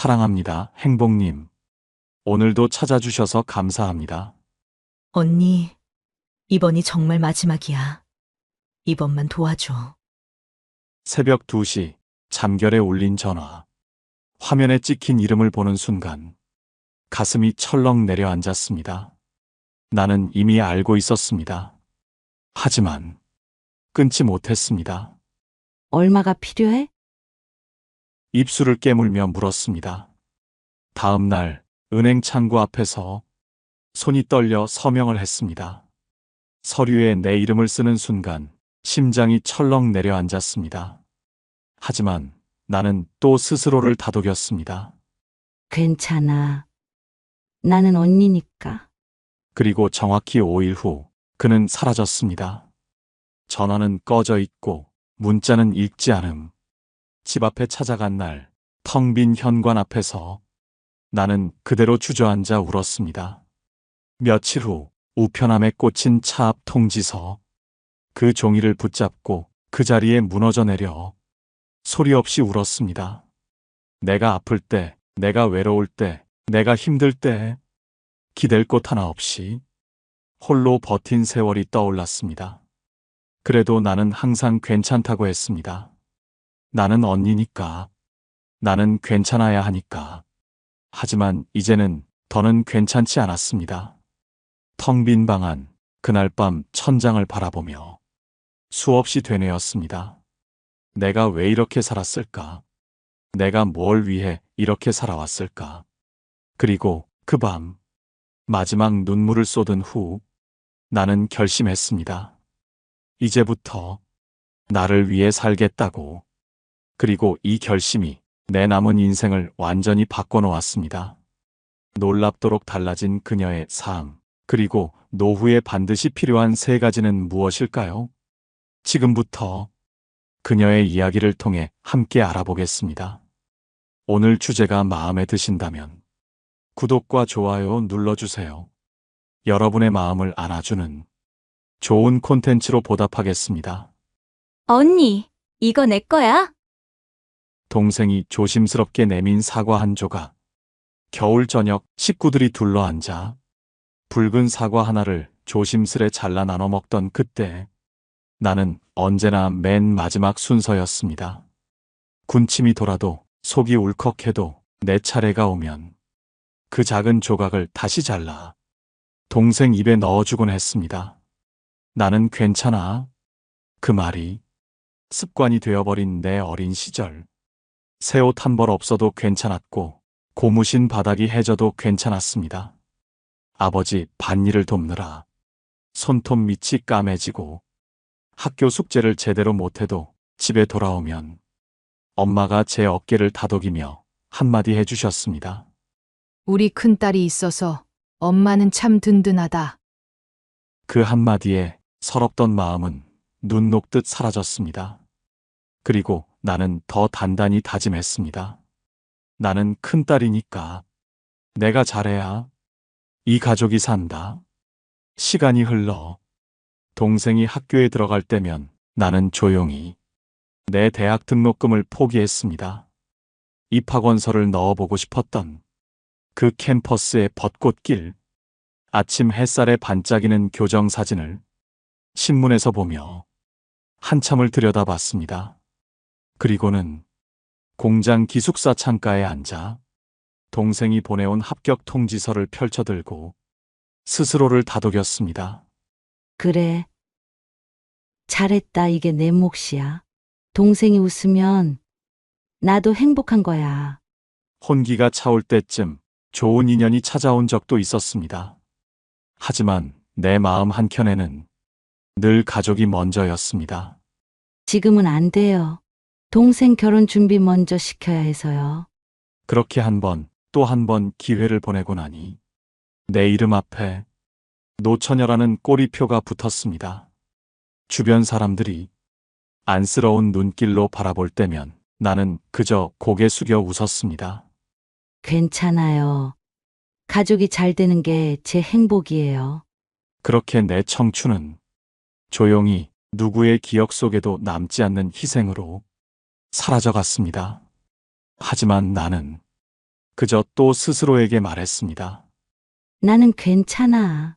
사랑합니다, 행복님. 오늘도 찾아주셔서 감사합니다. 언니, 이번이 정말 마지막이야. 이번만 도와줘. 새벽 2시, 잠결에 울린 전화. 화면에 찍힌 이름을 보는 순간, 가슴이 철렁 내려앉았습니다. 나는 이미 알고 있었습니다. 하지만, 끊지 못했습니다. 얼마가 필요해? 입술을 깨물며 물었습니다. 다음 날, 은행 창구 앞에서 손이 떨려 서명을 했습니다. 서류에 내 이름을 쓰는 순간, 심장이 철렁 내려앉았습니다. 하지만 나는 또 스스로를 다독였습니다. 괜찮아. 나는 언니니까. 그리고 정확히 5일 후 그는 사라졌습니다. 전화는 꺼져 있고 문자는 읽지 않음. 집 앞에 찾아간 날 텅 빈 현관 앞에서 나는 그대로 주저앉아 울었습니다. 며칠 후 우편함에 꽂힌 차 앞 통지서. 그 종이를 붙잡고 그 자리에 무너져 내려 소리 없이 울었습니다. 내가 아플 때, 내가 외로울 때, 내가 힘들 때 기댈 곳 하나 없이 홀로 버틴 세월이 떠올랐습니다. 그래도 나는 항상 괜찮다고 했습니다. 나는 언니니까. 나는 괜찮아야 하니까. 하지만 이제는 더는 괜찮지 않았습니다. 텅 빈 방 안, 그날 밤 천장을 바라보며 수없이 되뇌었습니다. 내가 왜 이렇게 살았을까? 내가 뭘 위해 이렇게 살아왔을까? 그리고 그 밤, 마지막 눈물을 쏟은 후 나는 결심했습니다. 이제부터 나를 위해 살겠다고. 그리고 이 결심이 내 남은 인생을 완전히 바꿔놓았습니다. 놀랍도록 달라진 그녀의 삶, 그리고 노후에 반드시 필요한 3가지는 무엇일까요? 지금부터 그녀의 이야기를 통해 함께 알아보겠습니다. 오늘 주제가 마음에 드신다면 구독과 좋아요 눌러주세요. 여러분의 마음을 안아주는 좋은 콘텐츠로 보답하겠습니다. 언니, 이거 내 거야? 동생이 조심스럽게 내민 사과 한 조각. 겨울 저녁 식구들이 둘러앉아 붉은 사과 하나를 조심스레 잘라 나눠 먹던 그때 나는 언제나 맨 마지막 순서였습니다. 군침이 돌아도 속이 울컥해도 내 차례가 오면 그 작은 조각을 다시 잘라 동생 입에 넣어주곤 했습니다. 나는 괜찮아. 그 말이 습관이 되어버린 내 어린 시절. 새 옷 한 벌 없어도 괜찮았고 고무신 바닥이 해져도 괜찮았습니다. 아버지 밭일을 돕느라 손톱 밑이 까매지고 학교 숙제를 제대로 못해도 집에 돌아오면 엄마가 제 어깨를 다독이며 한마디 해주셨습니다. 우리 큰딸이 있어서 엄마는 참 든든하다. 그 한마디에 서럽던 마음은 눈 녹듯 사라졌습니다. 그리고 나는 더 단단히 다짐했습니다. 나는 큰딸이니까 내가 잘해야 이 가족이 산다. 시간이 흘러 동생이 학교에 들어갈 때면 나는 조용히 내 대학 등록금을 포기했습니다. 입학원서를 넣어보고 싶었던 그 캠퍼스의 벚꽃길, 아침 햇살에 반짝이는 교정 사진을 신문에서 보며 한참을 들여다봤습니다. 그리고는 공장 기숙사 창가에 앉아 동생이 보내온 합격 통지서를 펼쳐들고 스스로를 다독였습니다. 그래. 잘했다. 이게 내 몫이야. 동생이 웃으면 나도 행복한 거야. 혼기가 차올 때쯤 좋은 인연이 찾아온 적도 있었습니다. 하지만 내 마음 한켠에는 늘 가족이 먼저였습니다. 지금은 안 돼요. 동생 결혼 준비 먼저 시켜야 해서요. 그렇게 한 번, 또 한 번 기회를 보내고 나니 내 이름 앞에 노처녀라는 꼬리표가 붙었습니다. 주변 사람들이 안쓰러운 눈길로 바라볼 때면 나는 그저 고개 숙여 웃었습니다. 괜찮아요. 가족이 잘 되는 게 제 행복이에요. 그렇게 내 청춘은 조용히 누구의 기억 속에도 남지 않는 희생으로 사라져갔습니다. 하지만 나는 그저 또 스스로에게 말했습니다. 나는 괜찮아.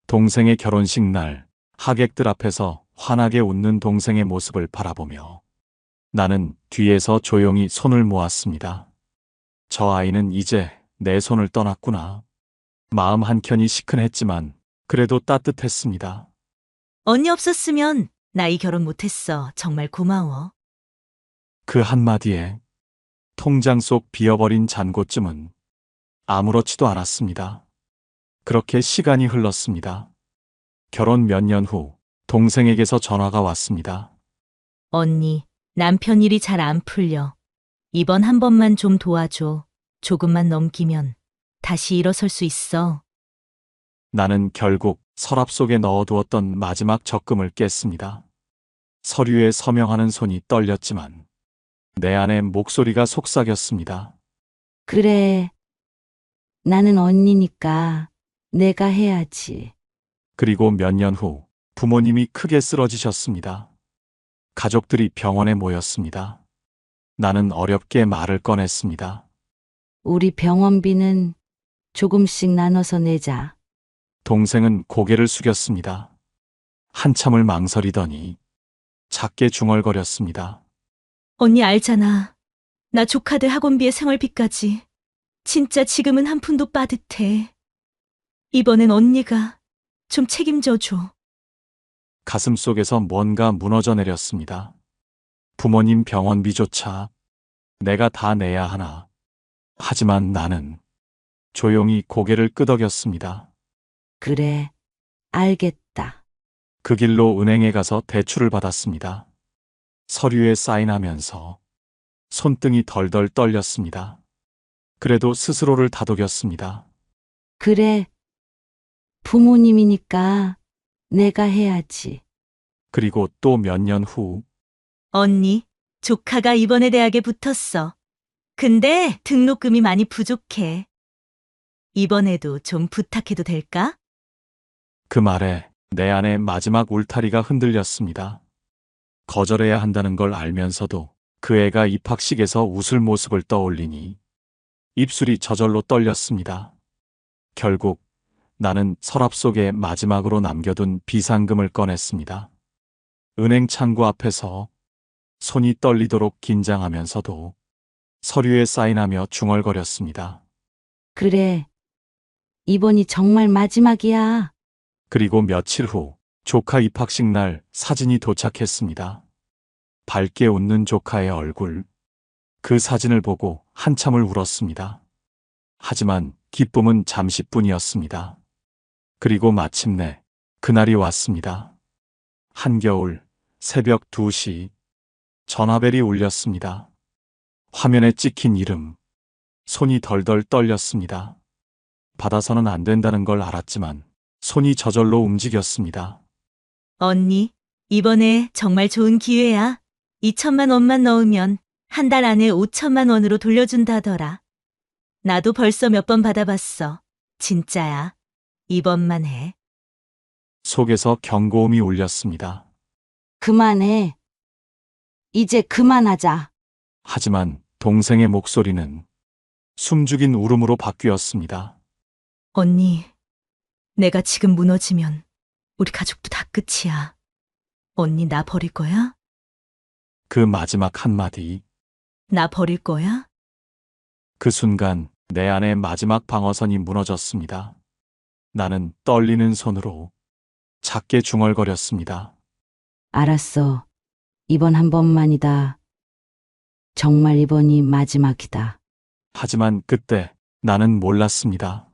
동생의 결혼식 날 하객들 앞에서 환하게 웃는 동생의 모습을 바라보며 나는 뒤에서 조용히 손을 모았습니다. 저 아이는 이제 내 손을 떠났구나. 마음 한켠이 시큰했지만 그래도 따뜻했습니다. 언니 없었으면 나 이 결혼 못했어. 정말 고마워. 그 한마디에 통장 속 비어버린 잔고쯤은 아무렇지도 않았습니다. 그렇게 시간이 흘렀습니다. 결혼 몇 년 후 동생에게서 전화가 왔습니다. 언니, 남편 일이 잘 안 풀려. 이번 한 번만 좀 도와줘. 조금만 넘기면 다시 일어설 수 있어. 나는 결국 서랍 속에 넣어두었던 마지막 적금을 깼습니다. 서류에 서명하는 손이 떨렸지만 내 안에 목소리가 속삭였습니다. 그래. 나는 언니니까 내가 해야지. 그리고 몇 년 후 부모님이 크게 쓰러지셨습니다. 가족들이 병원에 모였습니다. 나는 어렵게 말을 꺼냈습니다. 우리 병원비는 조금씩 나눠서 내자. 동생은 고개를 숙였습니다. 한참을 망설이더니 작게 중얼거렸습니다. 언니 알잖아. 나 조카들 학원비에 생활비까지. 진짜 지금은 한 푼도 빠듯해. 이번엔 언니가 좀 책임져 줘. 가슴 속에서 뭔가 무너져 내렸습니다. 부모님 병원비조차 내가 다 내야 하나. 하지만 나는 조용히 고개를 끄덕였습니다. 그래. 알겠다. 그 길로 은행에 가서 대출을 받았습니다. 서류에 사인하면서 손등이 덜덜 떨렸습니다. 그래도 스스로를 다독였습니다. 그래. 부모님이니까 내가 해야지. 그리고 또 몇 년 후 언니, 조카가 이번에 대학에 붙었어. 근데 등록금이 많이 부족해. 이번에도 좀 부탁해도 될까? 그 말에 내 안에 마지막 울타리가 흔들렸습니다. 거절해야 한다는 걸 알면서도 그 애가 입학식에서 웃을 모습을 떠올리니 입술이 저절로 떨렸습니다. 결국 나는 서랍 속에 마지막으로 남겨둔 비상금을 꺼냈습니다. 은행 창구 앞에서 손이 떨리도록 긴장하면서도 서류에 사인하며 중얼거렸습니다. 그래. 이번이 정말 마지막이야. 그리고 며칠 후 조카 입학식 날 사진이 도착했습니다. 밝게 웃는 조카의 얼굴. 그 사진을 보고 한참을 울었습니다. 하지만 기쁨은 잠시뿐이었습니다. 그리고 마침내 그날이 왔습니다. 한겨울 새벽 2시 전화벨이 울렸습니다. 화면에 찍힌 이름. 손이 덜덜 떨렸습니다. 받아서는 안 된다는 걸 알았지만 손이 저절로 움직였습니다. 언니, 이번에 정말 좋은 기회야. 2천만 원만 넣으면 한 달 안에 5천만 원으로 돌려준다더라. 나도 벌써 몇 번 받아봤어. 진짜야. 이번만 해. 속에서 경고음이 울렸습니다. 그만해. 이제 그만하자. 하지만 동생의 목소리는 숨죽인 울음으로 바뀌었습니다. 언니, 내가 지금 무너지면 우리 가족도 다 끝이야. 언니 나 버릴 거야? 그 마지막 한마디. 나 버릴 거야? 그 순간 내 안의 마지막 방어선이 무너졌습니다. 나는 떨리는 손으로 작게 중얼거렸습니다. 알았어. 이번 한 번만이다. 정말 이번이 마지막이다. 하지만 그때 나는 몰랐습니다.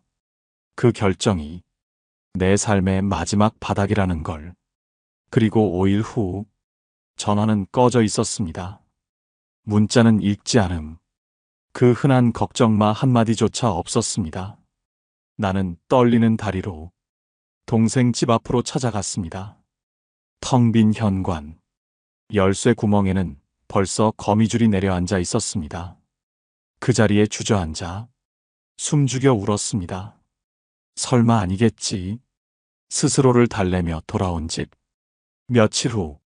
그 결정이 내 삶의 마지막 바닥이라는 걸. 그리고 5일 후 전화는 꺼져 있었습니다. 문자는 읽지 않음. 그 흔한 걱정마 한마디조차 없었습니다. 나는 떨리는 다리로 동생 집 앞으로 찾아갔습니다. 텅 빈 현관. 열쇠 구멍에는 벌써 거미줄이 내려앉아 있었습니다. 그 자리에 주저앉아 숨죽여 울었습니다. 설마 아니겠지. 스스로를 달래며 돌아온 집. 며칠 후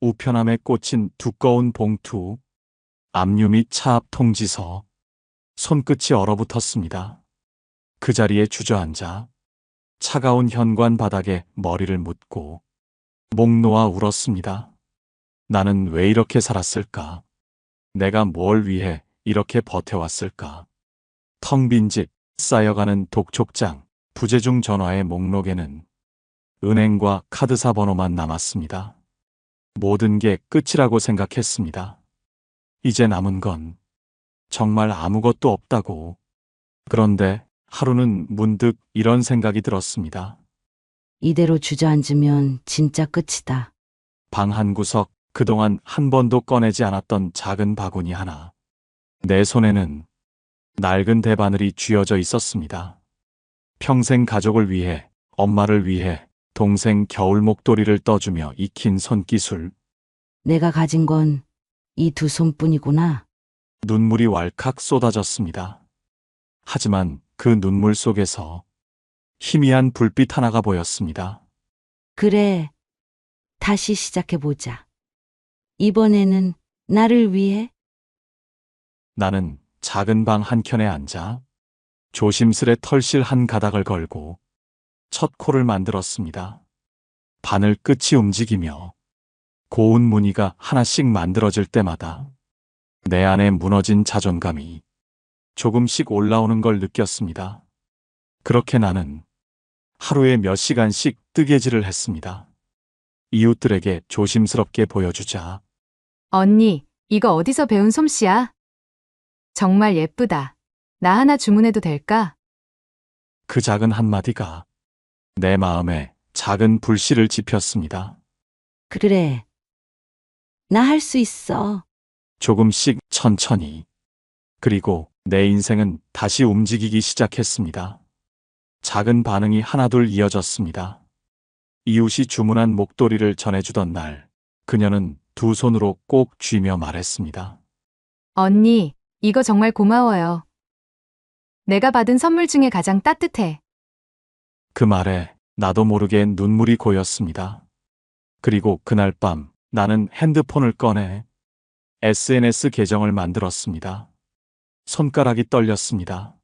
우편함에 꽂힌 두꺼운 봉투, 압류 및 차압 통지서, 손끝이 얼어붙었습니다. 그 자리에 주저앉아 차가운 현관 바닥에 머리를 묻고 목 놓아 울었습니다. 나는 왜 이렇게 살았을까? 내가 뭘 위해 이렇게 버텨왔을까? 텅 빈 집, 쌓여가는 독촉장, 부재중 전화의 목록에는 은행과 카드사 번호만 남았습니다. 모든 게 끝이라고 생각했습니다. 이제 남은 건 정말 아무것도 없다고. 그런데 하루는 문득 이런 생각이 들었습니다. 이대로 주저앉으면 진짜 끝이다. 방 한 구석, 그동안 한 번도 꺼내지 않았던 작은 바구니 하나. 내 손에는 낡은 대바늘이 쥐어져 있었습니다. 평생 가족을 위해, 엄마를 위해 동생 겨울 목도리를 떠주며 익힌 손기술. 내가 가진 건 이 두 손뿐이구나. 눈물이 왈칵 쏟아졌습니다. 하지만 그 눈물 속에서 희미한 불빛 하나가 보였습니다. 그래. 다시 시작해보자. 이번에는 나를 위해? 나는 작은 방 한켠에 앉아 조심스레 털실 한 가닥을 걸고 첫 코를 만들었습니다. 바늘 끝이 움직이며 고운 무늬가 하나씩 만들어질 때마다 내 안에 무너진 자존감이 조금씩 올라오는 걸 느꼈습니다. 그렇게 나는 하루에 몇 시간씩 뜨개질을 했습니다. 이웃들에게 조심스럽게 보여주자 언니, 이거 어디서 배운 솜씨야? 정말 예쁘다. 나 하나 주문해도 될까? 그 작은 한마디가 내 마음에 작은 불씨를 지폈습니다. 그래. 나 할 수 있어. 조금씩 천천히. 그리고 내 인생은 다시 움직이기 시작했습니다. 작은 반응이 하나둘 이어졌습니다. 이웃이 주문한 목도리를 전해주던 날, 그녀는 두 손으로 꼭 쥐며 말했습니다. 언니, 이거 정말 고마워요. 내가 받은 선물 중에 가장 따뜻해. 그 말에 나도 모르게 눈물이 고였습니다. 그리고 그날 밤 나는 핸드폰을 꺼내 SNS 계정을 만들었습니다. 손가락이 떨렸습니다.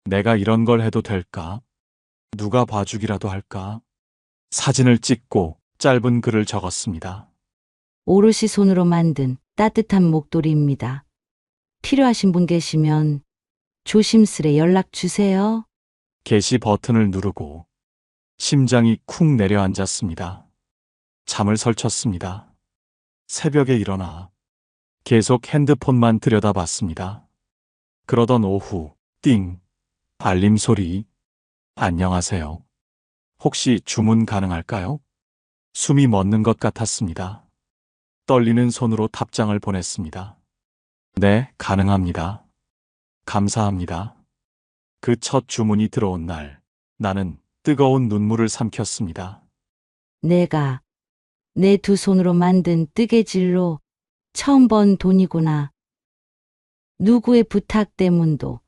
내가 이런 걸 해도 될까? 누가 봐주기라도 할까? 사진을 찍고 짧은 글을 적었습니다. 오롯이 손으로 만든 따뜻한 목도리입니다. 필요하신 분 계시면 조심스레 연락 주세요. 게시 버튼을 누르고 심장이 쿵 내려앉았습니다. 잠을 설쳤습니다. 새벽에 일어나 계속 핸드폰만 들여다봤습니다. 그러던 오후 띵 알림 소리. 안녕하세요. 혹시 주문 가능할까요? 숨이 멎는 것 같았습니다. 떨리는 손으로 답장을 보냈습니다. 네, 가능합니다. 감사합니다. 그 첫 주문이 들어온 날, 나는 뜨거운 눈물을 삼켰습니다. 내가 내 두 손으로 만든 뜨개질로 처음 번 돈이구나. 누구의 부탁 때문도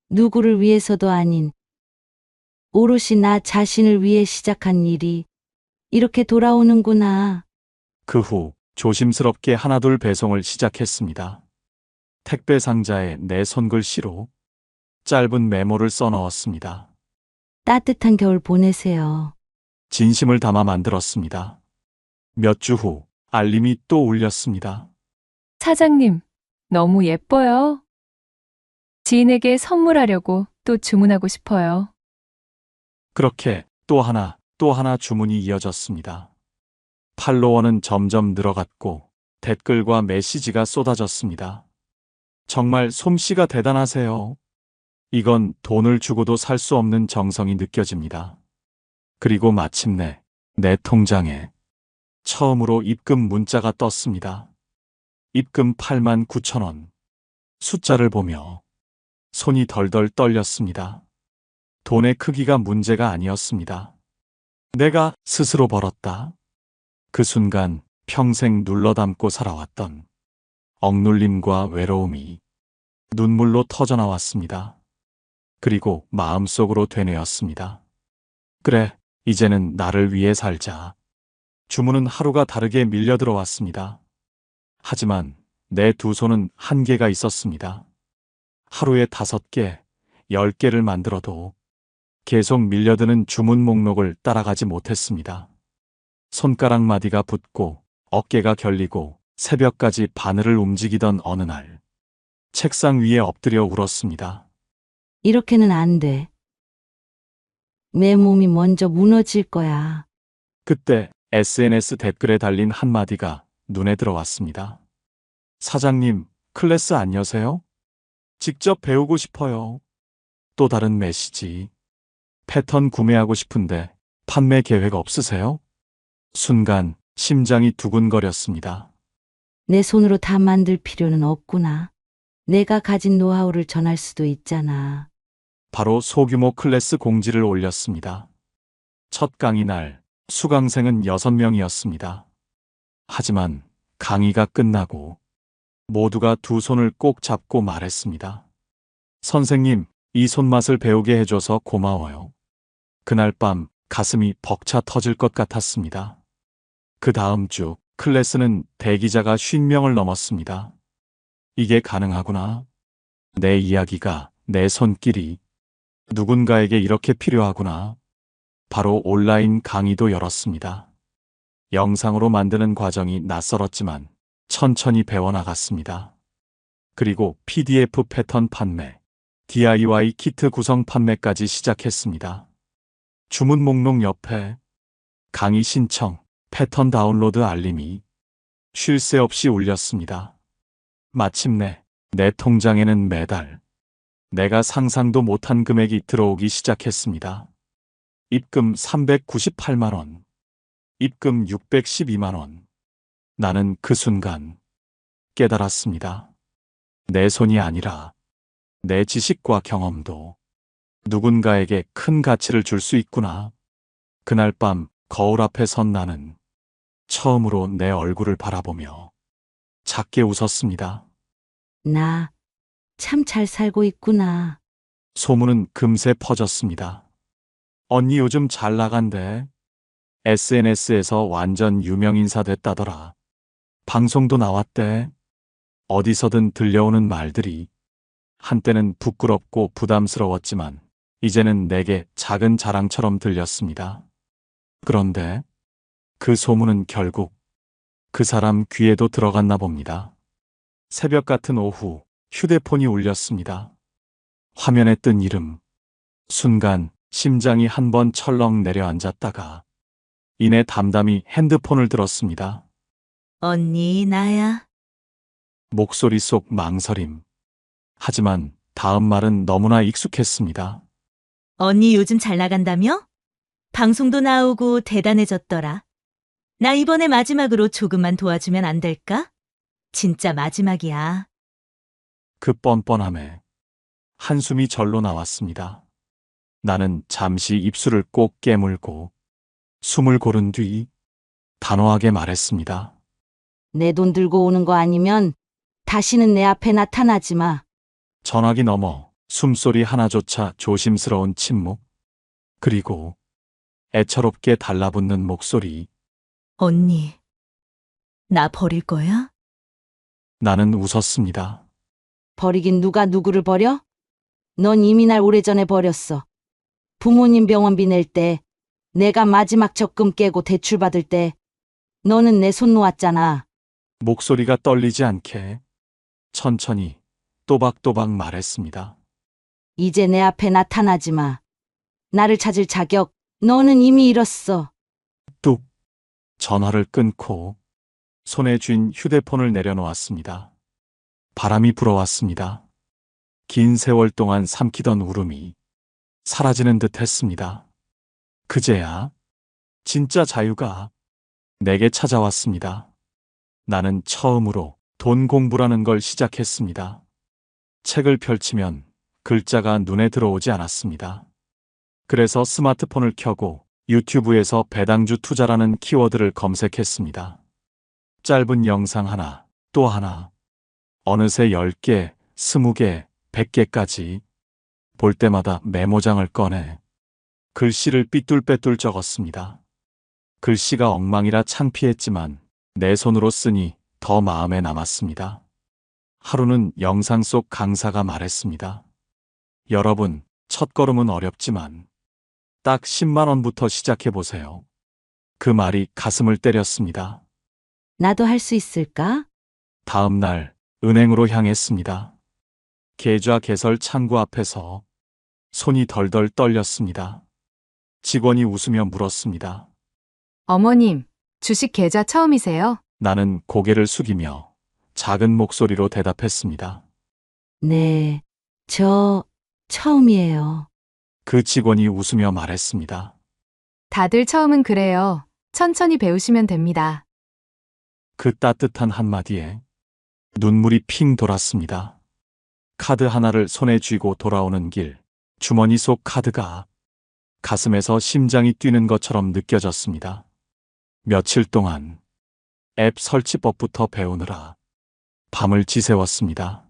누구를 위해서도 아닌 오롯이 나 자신을 위해 시작한 일이 이렇게 돌아오는구나. 그 후 조심스럽게 하나둘 배송을 시작했습니다. 택배 상자에 내 손글씨로 짧은 메모를 써넣었습니다. 따뜻한 겨울 보내세요. 진심을 담아 만들었습니다. 몇 주 후 알림이 또 울렸습니다. 사장님, 너무 예뻐요. 지인에게 선물하려고 또 주문하고 싶어요. 그렇게 또 하나 주문이 이어졌습니다. 팔로워는 점점 늘어갔고 댓글과 메시지가 쏟아졌습니다. 정말 솜씨가 대단하세요. 이건 돈을 주고도 살 수 없는 정성이 느껴집니다. 그리고 마침내 내 통장에 처음으로 입금 문자가 떴습니다. 입금 89,000원. 숫자를 보며 손이 덜덜 떨렸습니다. 돈의 크기가 문제가 아니었습니다. 내가 스스로 벌었다. 그 순간 평생 눌러담고 살아왔던 억눌림과 외로움이 눈물로 터져나왔습니다. 그리고 마음속으로 되뇌었습니다. 그래, 이제는 나를 위해 살자. 주문은 하루가 다르게 밀려 들어왔습니다. 하지만 내 두 손은 한계가 있었습니다. 하루에 5개, 10개를 만들어도 계속 밀려드는 주문 목록을 따라가지 못했습니다. 손가락 마디가 붓고 어깨가 결리고 새벽까지 바늘을 움직이던 어느 날, 책상 위에 엎드려 울었습니다. 이렇게는 안 돼. 내 몸이 먼저 무너질 거야. 그때 SNS 댓글에 달린 한마디가 눈에 들어왔습니다. 사장님, 클래스 안 여세요? 직접 배우고 싶어요. 또 다른 메시지. 패턴 구매하고 싶은데 판매 계획 없으세요? 순간 심장이 두근거렸습니다. 내 손으로 다 만들 필요는 없구나. 내가 가진 노하우를 전할 수도 있잖아. 바로 소규모 클래스 공지를 올렸습니다. 첫 강의 날 수강생은 6명이었습니다. 하지만 강의가 끝나고 모두가 두 손을 꼭 잡고 말했습니다. 선생님, 이 손맛을 배우게 해줘서 고마워요. 그날 밤 가슴이 벅차 터질 것 같았습니다. 그 다음 주 클래스는 대기자가 50명을 넘었습니다. 이게 가능하구나. 내 이야기가, 내 손길이 누군가에게 이렇게 필요하구나. 바로 온라인 강의도 열었습니다. 영상으로 만드는 과정이 낯설었지만 천천히 배워나갔습니다. 그리고 PDF 패턴 판매, DIY 키트 구성 판매까지 시작했습니다. 주문 목록 옆에 강의 신청, 패턴 다운로드 알림이 쉴 새 없이 울렸습니다. 마침내 내 통장에는 매달 내가 상상도 못한 금액이 들어오기 시작했습니다. 입금 398만 원, 입금 612만 원. 나는 그 순간 깨달았습니다. 내 손이 아니라 내 지식과 경험도 누군가에게 큰 가치를 줄 수 있구나. 그날 밤 거울 앞에 선 나는 처음으로 내 얼굴을 바라보며 작게 웃었습니다. 나 참 잘 살고 있구나. 소문은 금세 퍼졌습니다. 언니 요즘 잘 나간대. SNS에서 완전 유명 인사 됐다더라. 방송도 나왔대. 어디서든 들려오는 말들이 한때는 부끄럽고 부담스러웠지만 이제는 내게 작은 자랑처럼 들렸습니다. 그런데 그 소문은 결국 그 사람 귀에도 들어갔나 봅니다. 새벽 같은 오후 휴대폰이 울렸습니다. 화면에 뜬 이름. 순간 심장이 한 번 철렁 내려앉았다가 이내 담담히 핸드폰을 들었습니다. 언니, 나야. 목소리 속 망설임. 하지만 다음 말은 너무나 익숙했습니다. 언니 요즘 잘 나간다며? 방송도 나오고 대단해졌더라. 나 이번에 마지막으로 조금만 도와주면 안 될까? 진짜 마지막이야. 그 뻔뻔함에 한숨이 절로 나왔습니다. 나는 잠시 입술을 꼭 깨물고 숨을 고른 뒤 단호하게 말했습니다. 내 돈 들고 오는 거 아니면 다시는 내 앞에 나타나지 마. 전화기 너머 숨소리 하나조차 조심스러운 침묵. 그리고 애처롭게 달라붙는 목소리. 언니, 나 버릴 거야? 나는 웃었습니다. 버리긴 누가 누구를 버려? 넌 이미 날 오래전에 버렸어. 부모님 병원비 낼 때, 내가 마지막 적금 깨고 대출 받을 때, 너는 내 손 놓았잖아. 목소리가 떨리지 않게 천천히 또박또박 말했습니다. 이제 내 앞에 나타나지 마. 나를 찾을 자격, 너는 이미 잃었어. 뚝. 전화를 끊고 손에 쥔 휴대폰을 내려놓았습니다. 바람이 불어왔습니다. 긴 세월 동안 삼키던 울음이 사라지는 듯 했습니다. 그제야 진짜 자유가 내게 찾아왔습니다. 나는 처음으로 돈 공부라는 걸 시작했습니다. 책을 펼치면 글자가 눈에 들어오지 않았습니다. 그래서 스마트폰을 켜고 유튜브에서 배당주 투자라는 키워드를 검색했습니다. 짧은 영상 하나, 또 하나. 어느새 10개, 20개, 100개까지 볼 때마다 메모장을 꺼내 글씨를 삐뚤빼뚤 적었습니다. 글씨가 엉망이라 창피했지만 내 손으로 쓰니 더 마음에 남았습니다. 하루는 영상 속 강사가 말했습니다. 여러분, 첫걸음은 어렵지만 딱 10만 원부터 시작해 보세요. 그 말이 가슴을 때렸습니다. 나도 할 수 있을까? 다음 날 은행으로 향했습니다. 계좌 개설 창구 앞에서 손이 덜덜 떨렸습니다. 직원이 웃으며 물었습니다. 어머님, 주식 계좌 처음이세요? 나는 고개를 숙이며 작은 목소리로 대답했습니다. 네, 저 처음이에요. 그 직원이 웃으며 말했습니다. 다들 처음은 그래요. 천천히 배우시면 됩니다. 그 따뜻한 한마디에 눈물이 핑 돌았습니다. 카드 하나를 손에 쥐고 돌아오는 길, 주머니 속 카드가 가슴에서 심장이 뛰는 것처럼 느껴졌습니다. 며칠 동안 앱 설치법부터 배우느라 밤을 지새웠습니다.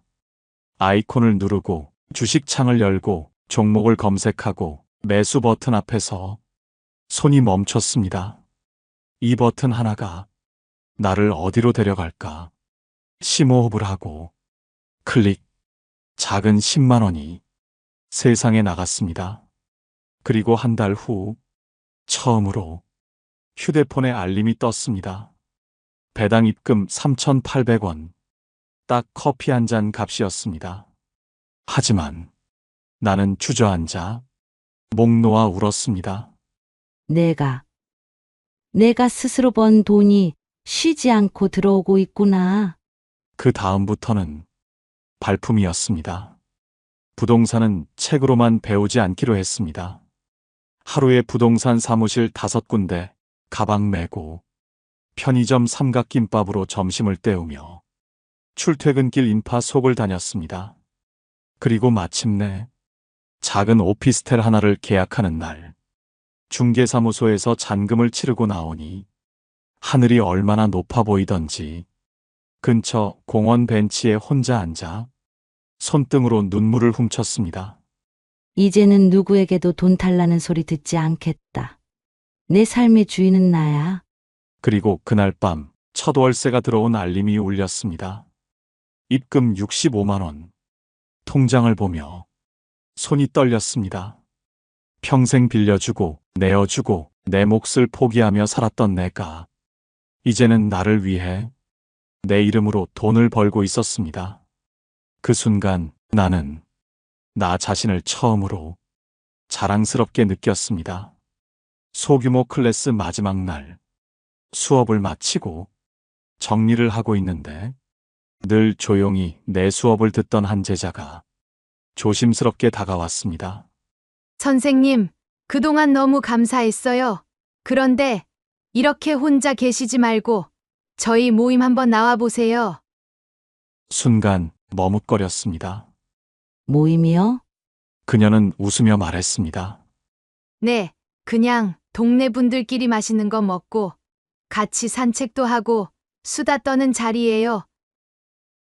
아이콘을 누르고 주식창을 열고 종목을 검색하고 매수 버튼 앞에서 손이 멈췄습니다. 이 버튼 하나가 나를 어디로 데려갈까? 심호흡을 하고 클릭, 작은 10만 원이 세상에 나갔습니다. 그리고 한 달 후 처음으로 휴대폰에 알림이 떴습니다. 배당 입금 3,800원. 딱 커피 한 잔 값이었습니다. 하지만 나는 주저앉아 목 놓아 울었습니다. 내가 스스로 번 돈이 쉬지 않고 들어오고 있구나. 그 다음부터는 발품이었습니다. 부동산은 책으로만 배우지 않기로 했습니다. 하루에 부동산 사무실 5군데, 가방 메고 편의점 삼각김밥으로 점심을 때우며 출퇴근길 인파 속을 다녔습니다. 그리고 마침내 작은 오피스텔 하나를 계약하는 날, 중개사무소에서 잔금을 치르고 나오니 하늘이 얼마나 높아 보이던지 근처 공원 벤치에 혼자 앉아 손등으로 눈물을 훔쳤습니다. 이제는 누구에게도 돈 달라는 소리 듣지 않겠다. 내 삶의 주인은 나야. 그리고 그날 밤 첫 월세가 들어온 알림이 울렸습니다. 입금 65만 원. 통장을 보며 손이 떨렸습니다. 평생 빌려주고 내어주고 내 몫을 포기하며 살았던 내가 이제는 나를 위해 내 이름으로 돈을 벌고 있었습니다. 그 순간 나는 나 자신을 처음으로 자랑스럽게 느꼈습니다. 소규모 클래스 마지막 날 수업을 마치고 정리를 하고 있는데 늘 조용히 내 수업을 듣던 한 제자가 조심스럽게 다가왔습니다. 선생님, 그동안 너무 감사했어요. 그런데 이렇게 혼자 계시지 말고 저희 모임 한번 나와 보세요. 순간 머뭇거렸습니다. 모임이요? 그녀는 웃으며 말했습니다. 네, 그냥 동네 분들끼리 맛있는 거 먹고 같이 산책도 하고 수다 떠는 자리예요.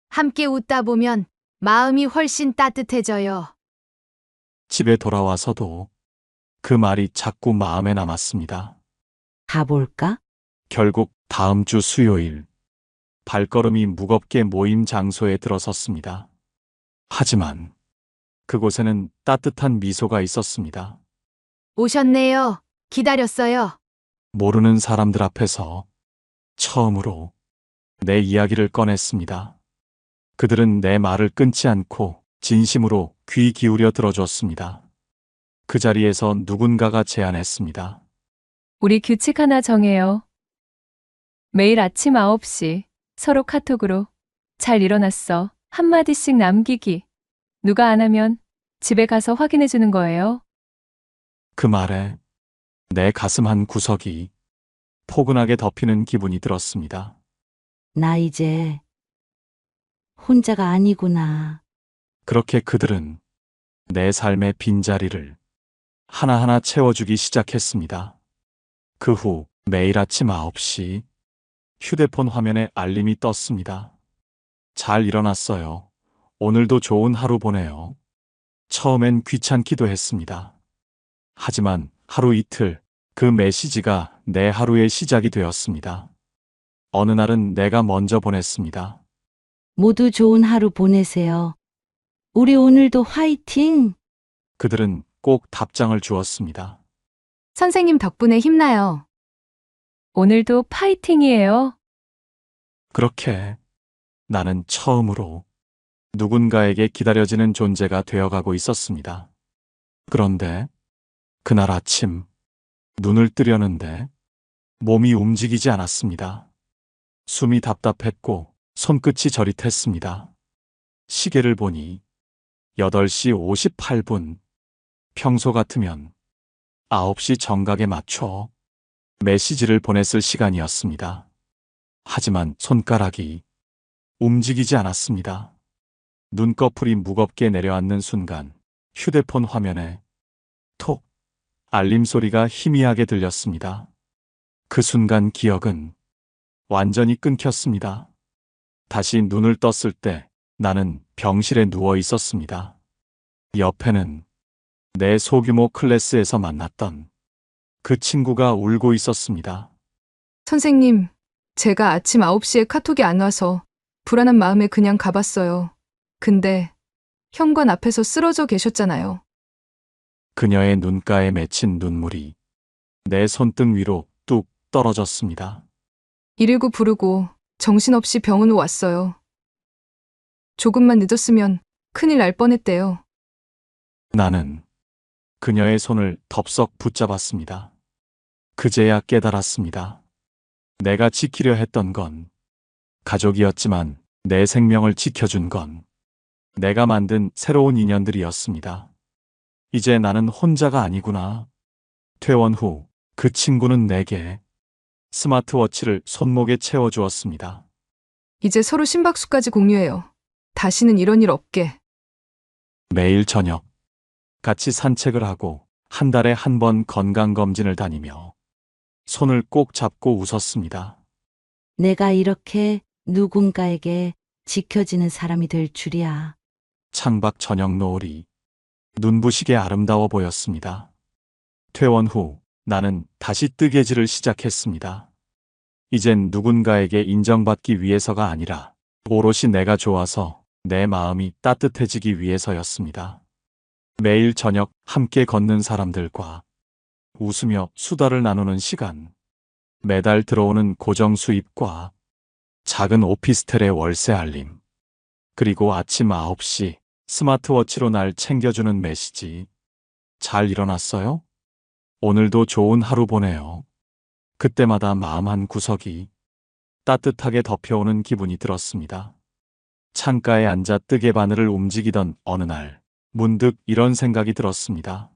함께 웃다 보면 마음이 훨씬 따뜻해져요. 집에 돌아와서도 그 말이 자꾸 마음에 남았습니다. 가볼까? 결국 다음 주 수요일 발걸음이 무겁게 모임 장소에 들어섰습니다. 하지만 그곳에는 따뜻한 미소가 있었습니다. 오셨네요. 기다렸어요. 모르는 사람들 앞에서 처음으로 내 이야기를 꺼냈습니다. 그들은 내 말을 끊지 않고 진심으로 귀 기울여 들어줬습니다. 그 자리에서 누군가가 제안했습니다. 우리 규칙 하나 정해요. 매일 아침 9시 서로 카톡으로 잘 일어났어 한마디씩 남기기. 누가 안 하면 집에 가서 확인해 주는 거예요. 그 말에 내 가슴 한 구석이 포근하게 덮이는 기분이 들었습니다. 나 이제 혼자가 아니구나. 그렇게 그들은 내 삶의 빈자리를 하나하나 채워주기 시작했습니다. 그 후 매일 아침 9시 휴대폰 화면에 알림이 떴습니다. 잘 일어났어요. 오늘도 좋은 하루 보내요. 처음엔 귀찮기도 했습니다. 하지만 하루 이틀 그 메시지가 내 하루의 시작이 되었습니다. 어느 날은 내가 먼저 보냈습니다. 모두 좋은 하루 보내세요. 우리 오늘도 화이팅! 그들은 꼭 답장을 주었습니다. 선생님 덕분에 힘나요. 오늘도 파이팅이에요. 그렇게 나는 처음으로 누군가에게 기다려지는 존재가 되어가고 있었습니다. 그런데 그날 아침 눈을 뜨려는데 몸이 움직이지 않았습니다. 숨이 답답했고 손끝이 저릿했습니다. 시계를 보니 8시 58분. 평소 같으면 9시 정각에 맞춰 메시지를 보냈을 시간이었습니다. 하지만 손가락이 움직이지 않았습니다. 눈꺼풀이 무겁게 내려앉는 순간 휴대폰 화면에 톡 알림 소리가 희미하게 들렸습니다. 그 순간 기억은 완전히 끊겼습니다. 다시 눈을 떴을 때 나는 병실에 누워 있었습니다. 옆에는 내 소규모 클래스에서 만났던 그 친구가 울고 있었습니다. 선생님, 제가 아침 9시에 카톡이 안 와서 불안한 마음에 그냥 가봤어요. 근데 현관 앞에서 쓰러져 계셨잖아요. 그녀의 눈가에 맺힌 눈물이 내 손등 위로 뚝 떨어졌습니다. 119 부르고 정신없이 병원 왔어요. 조금만 늦었으면 큰일 날 뻔했대요. 나는 그녀의 손을 덥석 붙잡았습니다. 그제야 깨달았습니다. 내가 지키려 했던 건 가족이었지만 내 생명을 지켜준 건 내가 만든 새로운 인연들이었습니다. 이제 나는 혼자가 아니구나. 퇴원 후 그 친구는 내게 스마트워치를 손목에 채워주었습니다. 이제 서로 심박수까지 공유해요. 다시는 이런 일 없게. 매일 저녁 같이 산책을 하고 한 달에 한 번 건강검진을 다니며 손을 꼭 잡고 웃었습니다. 내가 이렇게 누군가에게 지켜지는 사람이 될 줄이야. 창밖 저녁 노을이 눈부시게 아름다워 보였습니다. 퇴원 후 나는 다시 뜨개질을 시작했습니다. 이젠 누군가에게 인정받기 위해서가 아니라 오롯이 내가 좋아서 내 마음이 따뜻해지기 위해서였습니다. 매일 저녁 함께 걷는 사람들과 웃으며 수다를 나누는 시간, 매달 들어오는 고정 수입과 작은 오피스텔의 월세 알림, 그리고 아침 9시 스마트워치로 날 챙겨주는 메시지. 잘 일어났어요? 오늘도 좋은 하루 보내요. 그때마다 마음 한 구석이 따뜻하게 덮여오는 기분이 들었습니다. 창가에 앉아 뜨개 바늘을 움직이던 어느 날 문득 이런 생각이 들었습니다.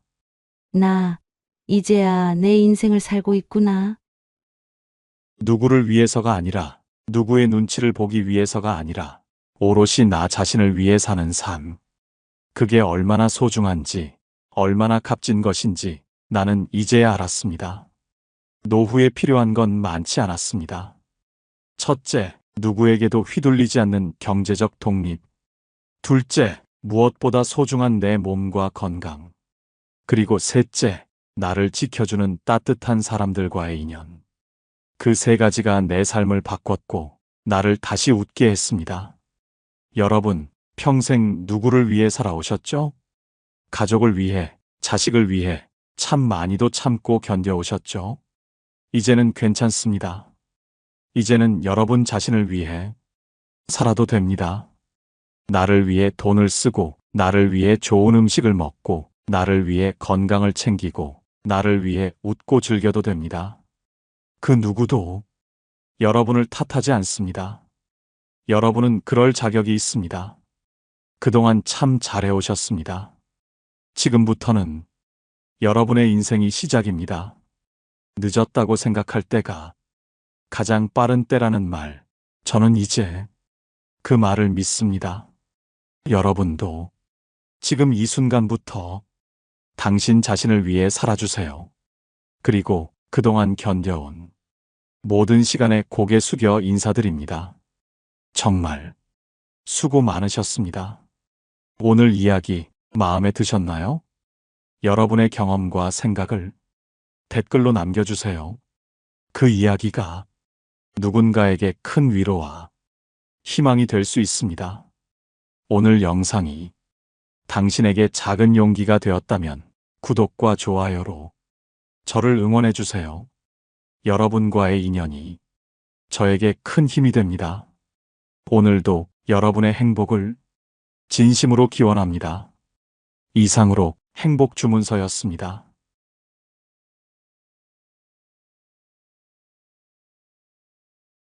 나 이제야 내 인생을 살고 있구나. 누구를 위해서가 아니라, 누구의 눈치를 보기 위해서가 아니라 오롯이 나 자신을 위해 사는 삶. 그게 얼마나 소중한지, 얼마나 값진 것인지 나는 이제야 알았습니다. 노후에 필요한 건 많지 않았습니다. 첫째, 누구에게도 휘둘리지 않는 경제적 독립. 둘째, 무엇보다 소중한 내 몸과 건강. 그리고 셋째, 나를 지켜주는 따뜻한 사람들과의 인연. 그 세 가지가 내 삶을 바꿨고 나를 다시 웃게 했습니다. 여러분, 평생 누구를 위해 살아오셨죠? 가족을 위해, 자식을 위해 참 많이도 참고 견뎌오셨죠? 이제는 괜찮습니다. 이제는 여러분 자신을 위해 살아도 됩니다. 나를 위해 돈을 쓰고, 나를 위해 좋은 음식을 먹고, 나를 위해 건강을 챙기고, 나를 위해 웃고 즐겨도 됩니다. 그 누구도 여러분을 탓하지 않습니다. 여러분은 그럴 자격이 있습니다. 그동안 참 잘해오셨습니다. 지금부터는 여러분의 인생이 시작입니다. 늦었다고 생각할 때가 가장 빠른 때라는 말, 저는 이제 그 말을 믿습니다. 여러분도 지금 이 순간부터 당신 자신을 위해 살아주세요. 그리고 그동안 견뎌온 모든 시간에 고개 숙여 인사드립니다. 정말 수고 많으셨습니다. 오늘 이야기 마음에 드셨나요? 여러분의 경험과 생각을 댓글로 남겨주세요. 그 이야기가 누군가에게 큰 위로와 희망이 될 수 있습니다. 오늘 영상이 당신에게 작은 용기가 되었다면 구독과 좋아요로 저를 응원해 주세요. 여러분과의 인연이 저에게 큰 힘이 됩니다. 오늘도 여러분의 행복을 진심으로 기원합니다. 이상으로 행복 주문서였습니다.